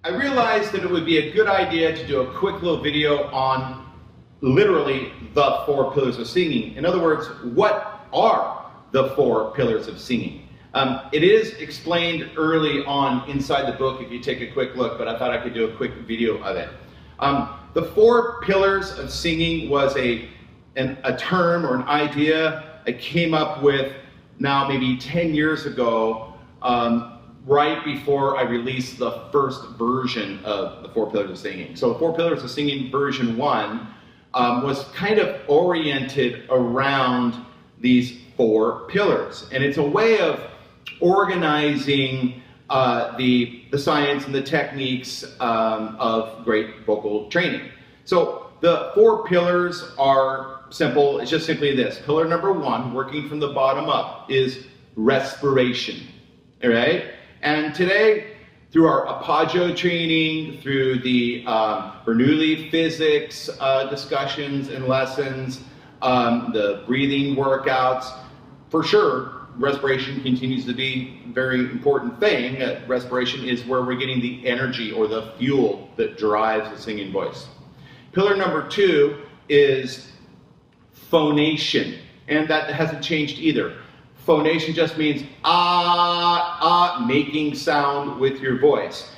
I realized that it would be a good idea to do a quick little video on literally the 4 pillars of singing. In other words, what are the 4 pillars of singing? It is explained early on inside the book if you take a quick look, but I thought I could do a quick video of it. The 4 pillars of singing was a term or an idea I came up with now maybe 10 years ago, right before I released the first version of the 4 pillars of singing. So the 4 pillars of singing version 1 was kind of oriented around these 4 pillars. And it's a way of organizing the science and the techniques of great vocal training. So the 4 pillars are simple. It's just simply this. Pillar number 1, working from the bottom up, is respiration. All right? And today, through our Apogeo training, through the Bernoulli physics discussions and lessons, the breathing workouts, for sure, respiration continues to be a very important thing. Respiration is where we're getting the energy or the fuel that drives the singing voice. Pillar number 2 is phonation, and that hasn't changed either. Phonation just means making sound with your voice.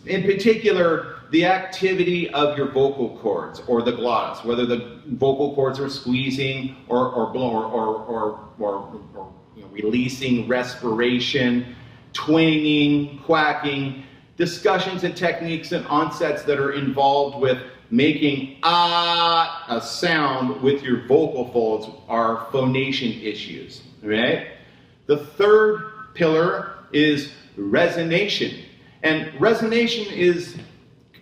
In particular, the activity of your vocal cords or the glottis, whether the vocal cords are squeezing or blowing or releasing, respiration, twanging, quacking, discussions and techniques and onsets that are involved with making a sound with your vocal folds are phonation issues. Right? The 3rd pillar is resonation. And resonation is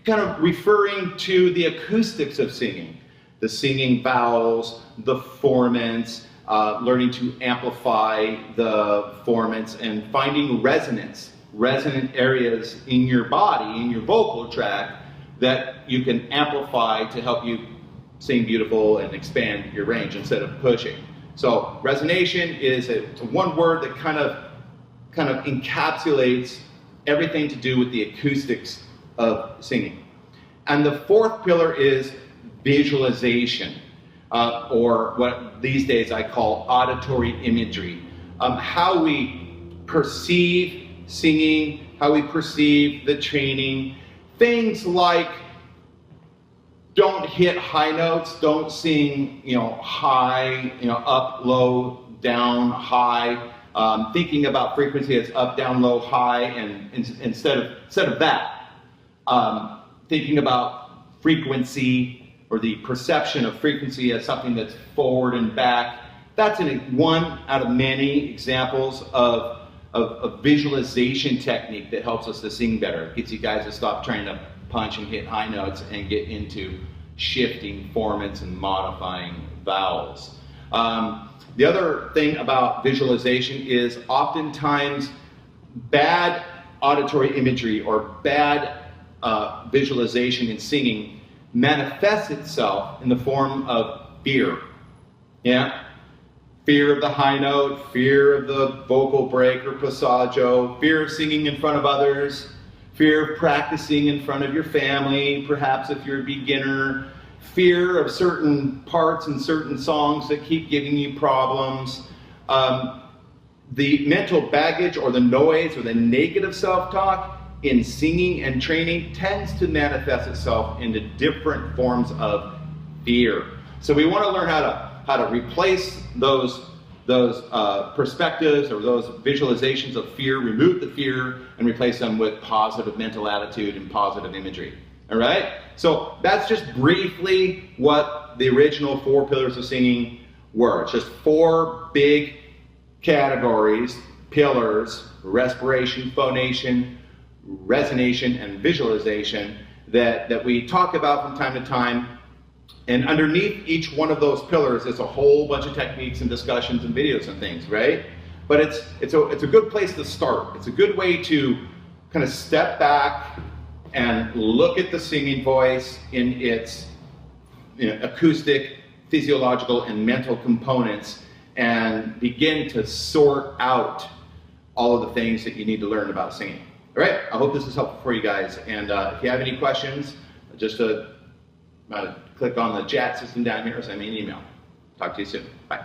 kind of referring to the acoustics of singing. The singing vowels, the formants, learning to amplify the formants and finding resonance, resonant areas in your body, in your vocal tract that you can amplify to help you sing beautiful and expand your range instead of pushing. So resonation is a one word that kind of encapsulates everything to do with the acoustics of singing. And the 4th pillar is visualization, or what these days I call auditory imagery. How we perceive singing, how we perceive the training, things like don't hit high notes, don't sing, high, up, low, down, high, thinking about frequency as up, down, low, high, and instead of that, thinking about frequency or the perception of frequency as something that's forward and back. That's one out of many examples of a visualization technique that helps us to sing better. It gets you guys to stop trying to punch and hit high notes and get into shifting formants and modifying vowels. The other thing about visualization is oftentimes bad auditory imagery or bad visualization in singing manifests itself in the form of fear. Yeah? Fear of the high note, fear of the vocal break or passaggio, fear of singing in front of others, fear of practicing in front of your family, perhaps if you're a beginner, fear of certain parts and certain songs that keep giving you problems. The mental baggage or the noise or the negative self-talk in singing and training tends to manifest itself into different forms of fear. So we want to learn how to replace those perspectives or those visualizations of fear, remove the fear, and replace them with positive mental attitude and positive imagery. All right? So that's just briefly what the original 4 pillars of singing were. It's just 4 big categories, pillars: respiration, phonation, resonation, and visualization that we talk about from time to time. And underneath each one of those pillars is a whole bunch of techniques and discussions and videos and things, right? But it's a good place to start. It's a good way to kind of step back and look at the singing voice in its acoustic, physiological, and mental components and begin to sort out all of the things that you need to learn about singing. All right, I hope this is helpful for you guys. And if you have any questions, just click on the chat system down here or send me an email. Talk to you soon. Bye.